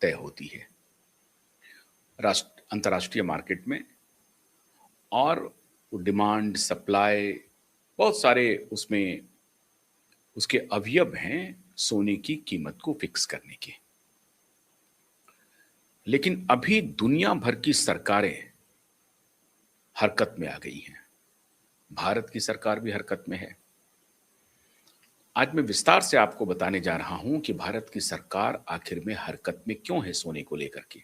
तय होती है अंतर्राष्ट्रीय मार्केट में। और डिमांड, सप्लाई, बहुत सारे उसमें उसके अवयव हैं सोने की कीमत को फिक्स करने के। लेकिन अभी दुनिया भर की सरकारें हरकत में आ गई हैं। भारत की सरकार भी हरकत में है। आज मैं विस्तार से आपको बताने जा रहा हूं कि भारत की सरकार आखिर में हरकत में क्यों है सोने को लेकर के,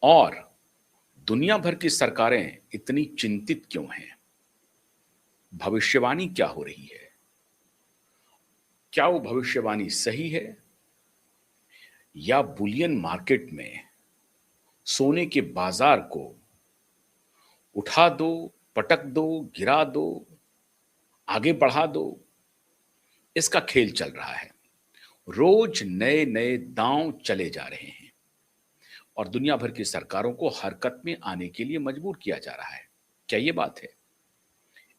और दुनिया भर की सरकारें इतनी चिंतित क्यों हैं। भविष्यवाणी क्या हो रही है, क्या वो भविष्यवाणी सही है, या बुलियन मार्केट में सोने के बाजार को उठा दो, पटक दो, गिरा दो, आगे बढ़ा दो, इसका खेल चल रहा है। रोज नए नए दांव चले जा रहे हैं और दुनिया भर की सरकारों को हरकत में आने के लिए मजबूर किया जा रहा है। क्या ये बात है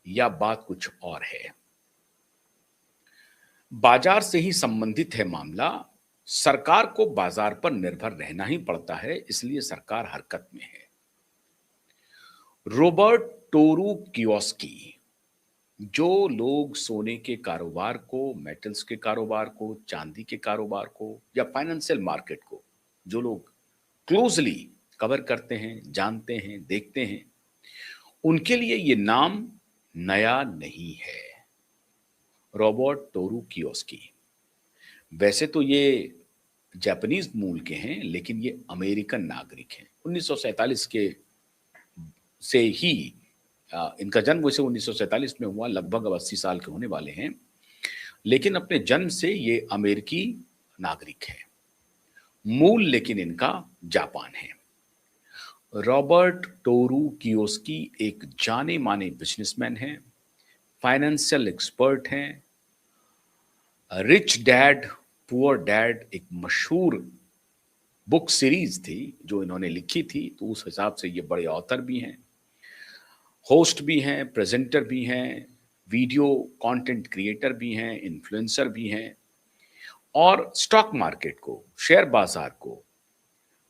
या बात कुछ और है? बाजार से ही संबंधित है मामला। सरकार को बाजार पर निर्भर रहना ही पड़ता है, इसलिए सरकार हरकत में है। रॉबर्ट टोरुकियोस्की, जो लोग सोने के कारोबार को, मेटल्स के कारोबार को, चांदी के कारोबार को या फाइनेंशियल मार्केट को जो लोग क्लोजली कवर करते हैं, जानते हैं, देखते हैं, उनके लिए ये नाम नया नहीं है। रॉबर्ट टोरुकियोस्की, वैसे तो ये जापानीज मूल के हैं, लेकिन ये अमेरिकन नागरिक हैं। 1947 के से ही इनका जन्म वैसे 1947 में हुआ, लगभग अब 80 साल के होने वाले हैं, लेकिन अपने जन्म से ये अमेरिकी नागरिक है। मूल लेकिन इनका जापान है। रॉबर्ट टोरुकियोस्की एक जाने माने बिजनेसमैन हैं, फाइनेंशियल एक्सपर्ट हैं। रिच डैड पुअर डैड एक मशहूर बुक सीरीज थी जो इन्होंने लिखी थी, तो उस हिसाब से ये बड़े ऑथर भी हैं, होस्ट भी हैं, प्रेजेंटर भी हैं, वीडियो कंटेंट क्रिएटर भी हैं, इन्फ्लुएंसर भी हैं, और स्टॉक मार्केट को, शेयर बाजार को,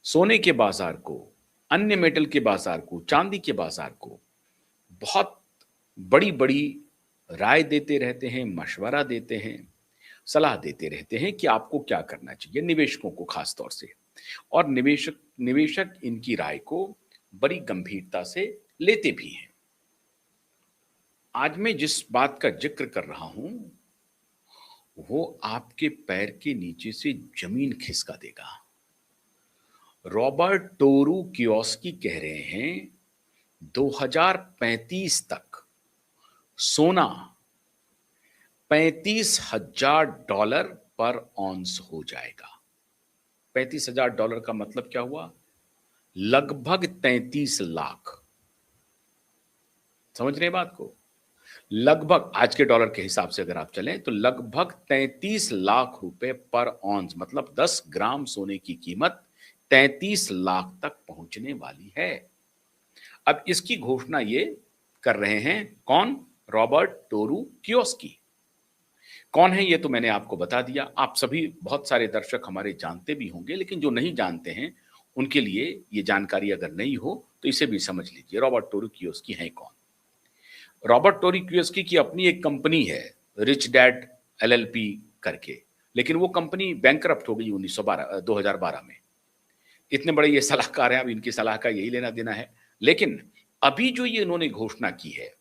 सोने के बाजार को, अन्य मेटल के बाजार को, चांदी के बाजार को बहुत बड़ी बड़ी राय देते रहते हैं, मशवरा देते हैं, सलाह देते रहते हैं कि आपको क्या करना चाहिए, निवेशकों को खास तौर से। और निवेशक इनकी राय को बड़ी गंभीरता से लेते भी हैं। आज मैं जिस बात का जिक्र कर रहा हूं वो आपके पैर के नीचे से जमीन खिसका देगा। रॉबर्ट टोरुकियोस्की कह रहे हैं 2035 तक सोना $35,000 पर ऑन्स हो जाएगा। $35,000 का मतलब क्या हुआ? लगभग 33 लाख। समझ रहे हैं बात को? लगभग आज के डॉलर के हिसाब से अगर आप चलें तो लगभग 33 लाख रुपए पर ऑन्स, मतलब 10 ग्राम सोने की कीमत 33 लाख तक पहुंचने वाली है। अब इसकी घोषणा ये कर रहे हैं कौन? रॉबर्ट टोरुकियोस्की। कौन है ये तो मैंने आपको बता दिया। आप सभी, बहुत सारे दर्शक हमारे जानते भी होंगे, लेकिन जो नहीं जानते हैं उनके लिए ये जानकारी अगर नहीं हो तो इसे भी समझ लीजिए। रॉबर्ट टोरुकियोस्की हैं कौन? रॉबर्ट टोरुकियोस्की की अपनी एक कंपनी है, रिच डैड एलएलपी करके, लेकिन वो कंपनी बैंकरप्ट हो गई 2012 में। इतने बड़े ये सलाहकार हैं, अब इनकी सलाह का यही लेना देना है। लेकिन अभी जो ये इन्होंने घोषणा की है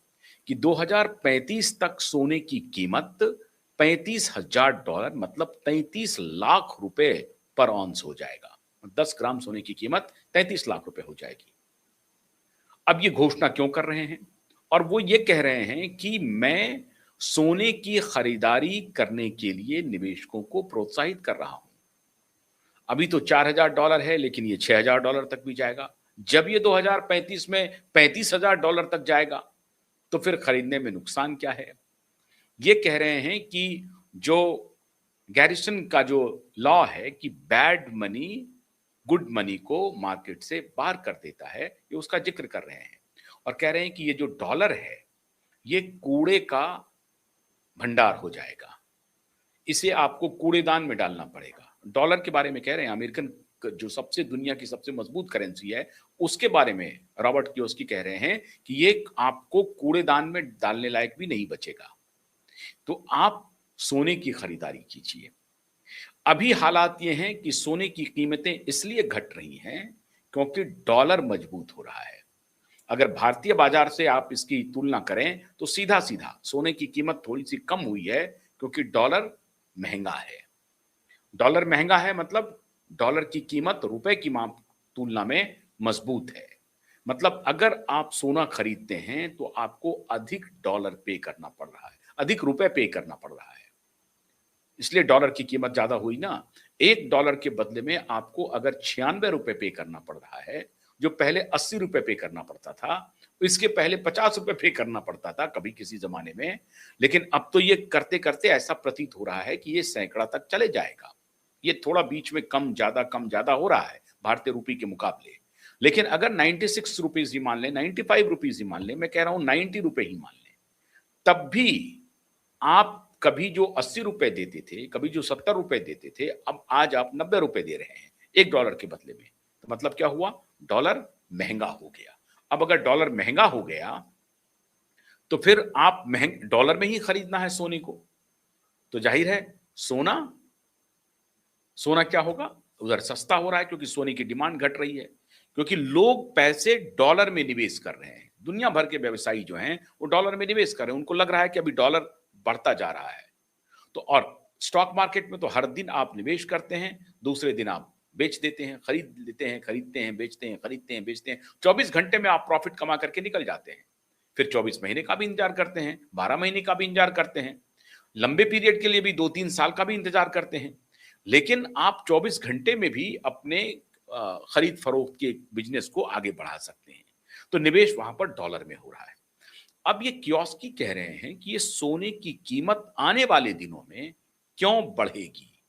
कि 2035 तक सोने की कीमत $35,000, मतलब 33 लाख रुपए पर ऑन्स हो जाएगा। 10 ग्राम सोने की कीमत 33 लाख रुपए हो जाएगी। अब ये घोषणा क्यों कर रहे हैं? और वो ये कह रहे हैं कि मैं सोने की खरीदारी करने के लिए निवेशकों को प्रोत्साहित कर रहा हूं। अभी तो $4,000 है, लेकिन ये $6,000 तक भी जाएगा। जब ये 2035 में $35,000 तक जाएगा तो फिर खरीदने में नुकसान क्या है? ये कह रहे हैं कि जो गैरिसन का जो लॉ है कि बैड मनी गुड मनी को मार्केट से बाहर कर देता है, ये उसका जिक्र कर रहे हैं और कह रहे हैं कि ये जो डॉलर है ये कूड़े का भंडार हो जाएगा, इसे आपको कूड़ेदान में डालना पड़ेगा। डॉलर के बारे में कह रहे हैं, अमेरिकन जो सबसे दुनिया की सबसे मजबूत करेंसी है, उसके बारे में रॉबर्ट कियोसाकी कह रहे हैं कि ये आपको कूड़ेदान में डालने लायक भी नहीं बचेगा। तो आप सोने की खरीदारी कीजिए। अभी हालात ये हैं कि सोने की कीमतें इसलिए घट रही हैं क्योंकि डॉलर मजबूत हो रहा है। अगर भारतीय बाजार से आप इसकी तुलना करें तो सीधा-सीधा सोने की कीमत थोड़ी-सी कम हुई है क्योंकि डॉलर महँगा है। डॉलर महँगा है मतलब डॉलर की कीमत रुपए की तुलना में मजबूत है। मतलब अगर आप सोना खरीदते हैं तो आपको अधिक डॉलर पे करना पड़ रहा है, अधिक रुपए पे करना पड़ रहा है। इसलिए डॉलर की कीमत ज़्यादा हुई ना। $1 के बदले में आपको अगर ₹96 पे करना पड़ रहा है, जो पहले ₹80 पे करना पड़ता था, इसके पहले ₹50 पे करना पड़ता था कभी किसी ज़माने में, लेकिन अब तो ये करते-करते ऐसा प्रतीत हो रहा है कि ये सैकड़ा तक चले जाएगा। ये थोड़ा बीच में कम ज़्यादा हो रहा है भारतीय रुपये के मुकाबले। लेकिन अगर ₹96 ही मान लें, ₹95 ही मान लें, मैं कह रहा हूँ ₹90 ही मान लें, तब भी आप कभी जो ₹80 देते थे, कभी जो ₹70 देते थे, अब आज आप ₹90 दे रहे हैं, $1 के बदले में। तो मतलब क्या हुआ? डॉलर महँगा हो गया। अब अगर डॉलर महँगा हो गया, तो फिर आप डॉलर में ही खरीदना है सोने को, तो ज़ाहिर है सोना सोना क्या होगा? उधर सस्ता हो रहा है क्योंकि सोने की डिमांड घट रही है, क्योंकि लोग पैसे डॉलर में निवेश कर रहे हैं। दुनिया भर के व्यवसायी जो हैं, वो डॉलर में निवेश कर रहे हैं। उनको लग रहा है कि अभी डॉलर बढ़ता जा रहा है। तो और स्टॉक मार्केट में तो हर दिन आप निवेश करते हैं, दूसरे दिन आप बेच देते हैं, खरीद लेते हैं, खरीदते हैं, बेचते हैं, खरीदते हैं, बेचते हैं। 24 घंटे में आप प्रॉफिट कमा करके निकल जाते हैं। फिर 24 महीने का भी इंतज़ार करते हैं, 12 महीने का भी इंतज़ार करते हैं, लंबे पीरियड के लिए भी 2-3 साल का भी इंतज़ार करते हैं। लेकिन आप 24 घंटे में भी अपने खरीद-फरोख्त के बिज़नेस को आगे बढ़ा सकते हैं। तो निवेश वहाँ पर डॉलर में हो रहा है। अब ये कियोस्की कह रहे हैं कि ये सोने की कीमत आने वाले दिनों में क्यों बढ़ेगी?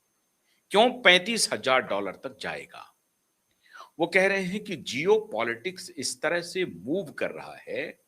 क्यों $35,000 तक जाएगा? वो कह रहे हैं कि जियोपॉलिटिक्स इस तरह से मूव कर रहा है